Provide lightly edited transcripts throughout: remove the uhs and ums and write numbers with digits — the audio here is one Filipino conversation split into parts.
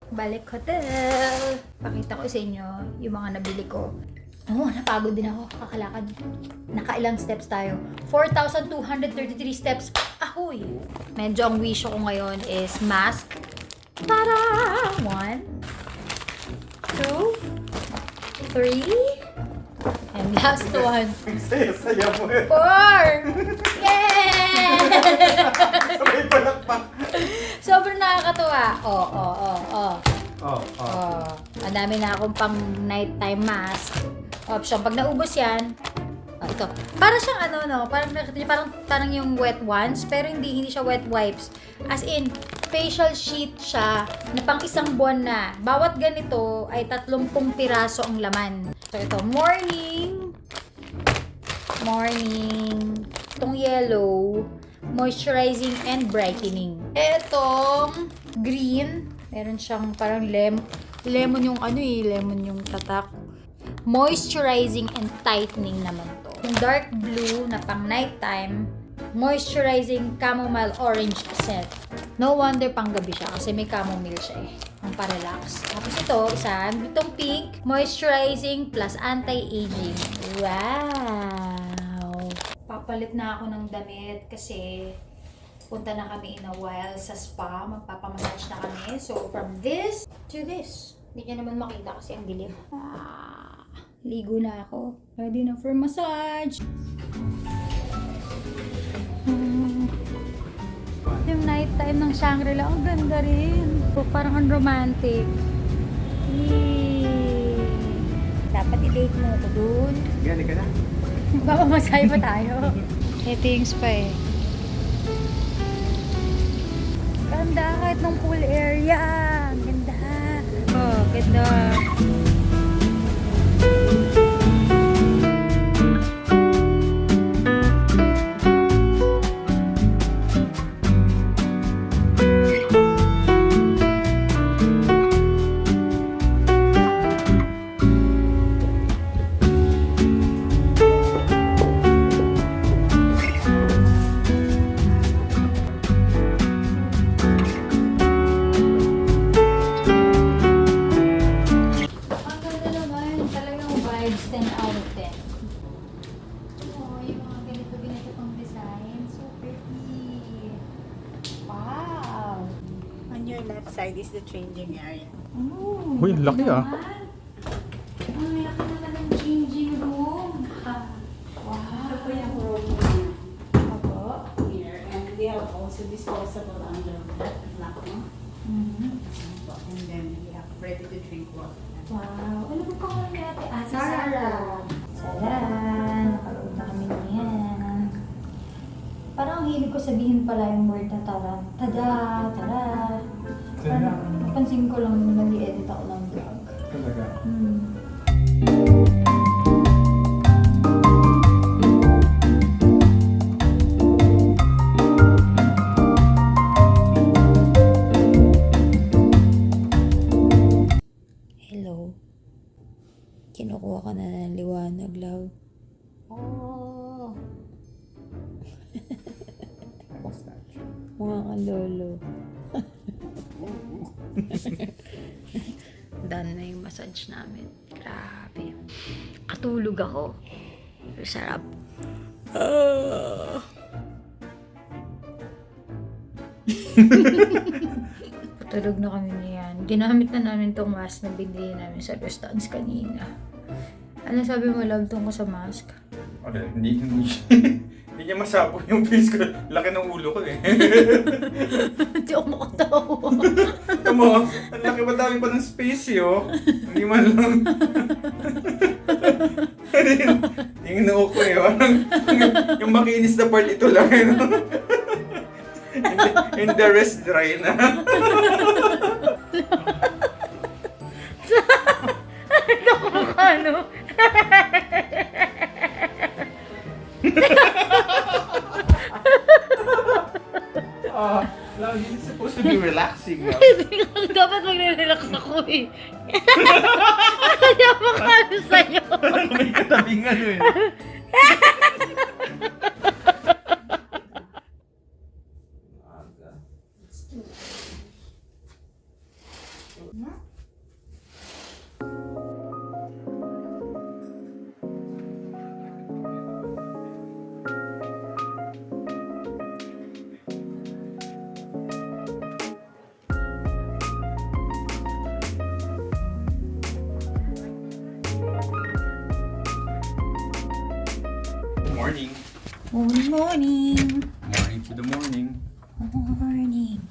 Balik hotel. Pakita ko sa inyo yung mga nabili ko. Oh, napagod din ako kakalakad. Nakailang steps tayo? 4,233 steps. Ahoy! Medyo ang wish ko ngayon is mask. Tara! 1, 2, 3, and last one. Saya mo eh. 4! Yay! Sabay palakpak. Sobrang nakakatuwa. Oh. Ang dami na akong pang nighttime mask. Option. Pag naubos yan, ito. Para siyang parang yung wet ones, pero hindi siya wet wipes. As in, facial sheet siya na pang isang buwan na. Bawat ganito ay 30 piraso ang laman. So ito, morning. Itong yellow, moisturizing and brightening. Itong green, meron siyang parang lemon yung lemon yung tatak. Moisturizing and tightening naman to. Yung dark blue na pang nighttime, moisturizing chamomile orange scent. No wonder pang gabi siya kasi may chamomile siya eh. Ang parelax. Tapos itong pink, moisturizing plus anti-aging. Wow! Papalit na ako ng damit kasi punta na kami in a while sa spa. Magpapamassage na kami. So, from this to this. Hindi niya naman makita kasi ang dilim. Ligo na ako. Ready na for massage. Yung night time ng Shangri-La, ang ganda rin. Parang ang romantic. Yay! Dapat i-date mo ako dun. Gani ka na? Papamasahe pa tayo. Ito yung spa eh. Ganda kahit ng pool area. Ang ganda. Oh, ganda. Side is the changing area. Oh, Uy, ang laki ah. Ang laki naman ng changing room. Wow. Ito po yung room Opo. here. And we have also disposable under that lock, no? And then we have ready to drink water. Wow. Ano ba pangalan ni Ate? Sarah. Sarah. Nakalood na kami niyan. Parang ang hilig ko sabihin pala yung word na tara. Tada, tara. Parang napansin ko lang nung nag-edit ako ng vlog. Talaga. Hello. Kinukuha ka na ng liwanag, love. Oh. Mukha kang lolo. Done na yung massage namin. Grabe. Katulog ako. Sarap. Patulog na kami niyan. Ginamit na namin tong mask na binili namin sa restaurants kanina. Ano sabi mo, love, tungkol sa mask? Okay, hindi niya masapo yung face ko. Laki ng ulo ko eh. Hindi ako makatawa. Tama, ang laki ba dami pa ng space eh, oh. Hindi man lang. Yung noo ko eh, parang yung makinis na part ito lang eh, no? And the rest dry na. Ano? This is supposed to be relaxing now. Dapat magre-relax ako eh. Hindi ako makano sa'yo. May katabing ano eh. Morning. Good morning. Morning to the morning. Morning.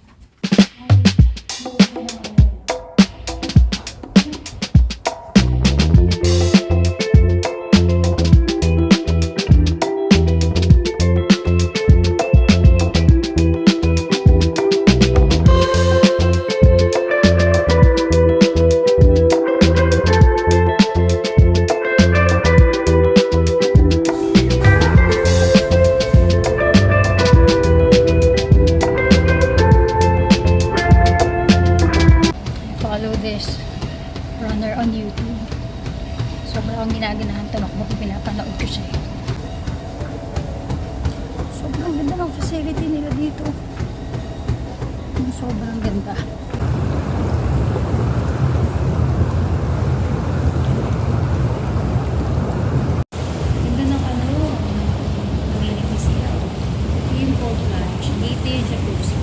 Follow this runner on YouTube. Sobrang akong ginaganahan to kung pinapanood ko siya. Sobrang ganda ng facility nila dito. Sobrang ganda. Ganda ng amenities nila. Ito yung cold lunch. Dito yung jacuzzi.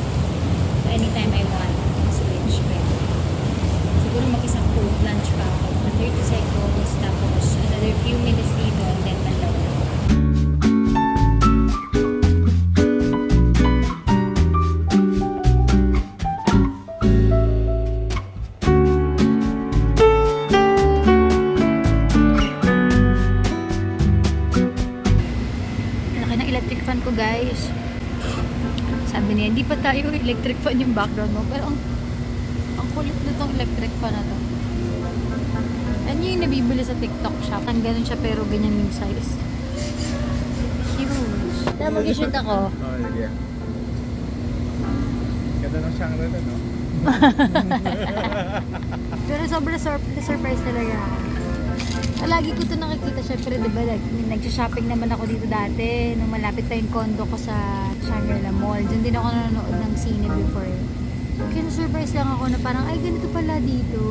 So anytime I want, switch pwede. Siguro mag-isang cold lunch pa ako. 30 seconds, tapos another few minutes dito, and then manlaw. Laki ng electric fan ko, guys. Sabi niya, hindi pa tayo electric fan yung background mo. Pero ang kulit na tong electric fan na to. Ano yung nabibili sa TikTok shop? Ang ganun siya pero ganyan yung size. Huge. Kaya mag-shoot ako. Oh, sige. Ganda ng Shangri-La, no? Pero sobrang surprise talaga. Lagi ko ito nakikita, syempre, diba, nag-shopping naman ako dito dati, nung malapit pa yung condo ko sa Shangri-La Mall. Diyan din ako nanonood ng sine before. Kaya na-surprise lang ako na parang, ay, ganito pala dito.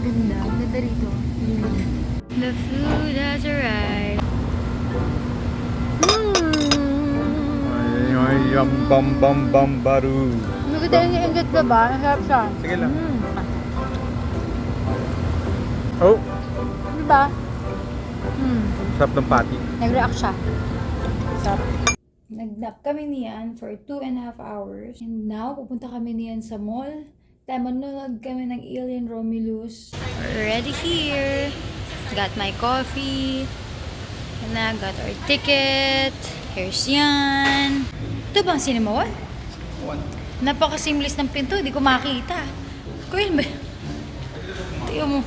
Ganda, ganda rito. The food has arrived. Ay, yum, bam, bam, bam, baru. Maganda yung ingat ka ba? Masarap siya. Sige lang. Oh, Diba? sarap ng patty. Nag-react siya. Sarap. Nag-nap kami niyan for 2.5 hours. And now, pupunta kami niyan sa mall. Tayo manonood kami ng Alien Romulus. Ready here. Got my coffee. And I got our ticket. Here's yan. Ito bang Cinema One? Napaka-seamless ng pinto. Hindi ko makita. Ako yun ba? Tiyo mo.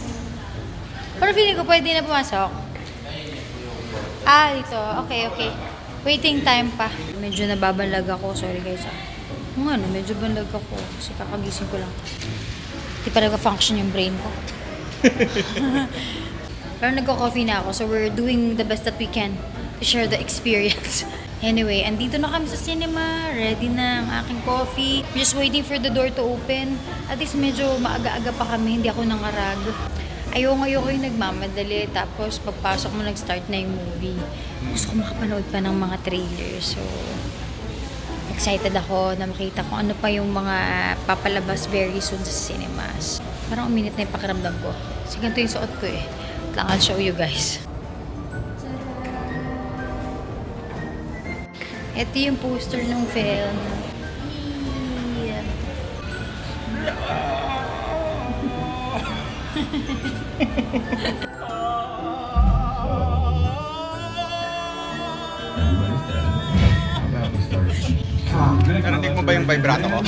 Pero feeling ko pwede na pumasok. Ah, dito. Okay, okay. Waiting time pa. Medyo nababalag ako. Sorry guys. Medyo banlag ako. Kasi kakagising ko lang. Hindi pa nag-function yung brain ko. Pero nagko-coffee na ako. So we're doing the best that we can to share the experience. Anyway, andito na kami sa cinema. Ready na ang aking coffee. We're just waiting for the door to open. At least medyo maaga-aga pa kami. Hindi ako nangarag. Ayoko yung nagmamadali. Tapos pagpasok mo, nag-start na yung movie. Gusto ko makapanood pa ng mga trailers. So, excited ako na makita kung ano pa yung mga papalabas very soon sa cinemas. Parang uminit na yung pakiramdam ko. Kasi ganito yung suot ko eh. I'll show you guys. Ito yung poster ng film. Yeah. Narinig mo ba yung vibrato ko?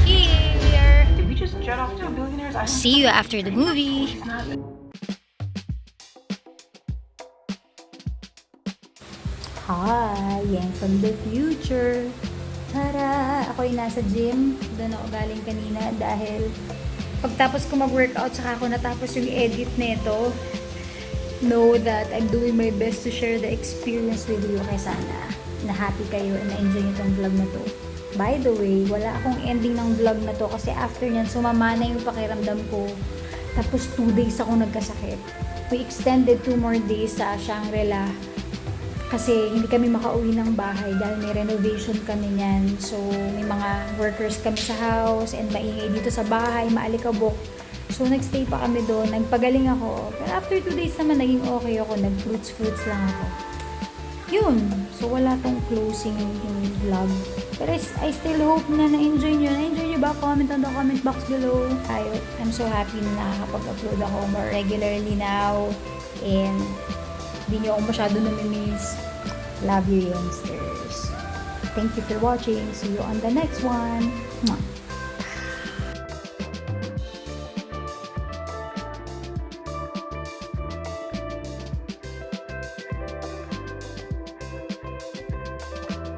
Here. Did we just jet off to a billionaire's island? See you after the movie. Hi, I'm from the future. Tara! Ako'y nasa gym. Doon ako galing kanina dahil pagtapos ko mag-workout, saka ako natapos yung edit nito. Know that I'm doing my best to share the experience with you. Kaya sana na happy kayo and na-enjoy nyo itong vlog na to. By the way, wala akong ending ng vlog na to kasi after nyan, sumama na yung pakiramdam ko. Tapos 2 days ako nagkasakit. We extended 2 more days sa Shangri-La kasi hindi kami makauwi ng bahay dahil may renovation kami niyan. So, may mga workers kami sa house and maingay dito sa bahay, maalikabok. So, nagstay pa kami doon. Nagpagaling ako. Pero after 2 days naman, naging okay ako. Nag-fruits lang ako. Yun. So, wala tong closing yung vlog. Pero I still hope na na-enjoy nyo. Na-enjoy nyo ba? Comment on the comment box below. I'm so happy na nakakapag-upload ako more regularly now. And hindi nyo ako masyado namimiss. Love you, youngsters. Thank you for watching. See you on the next one. Mwah.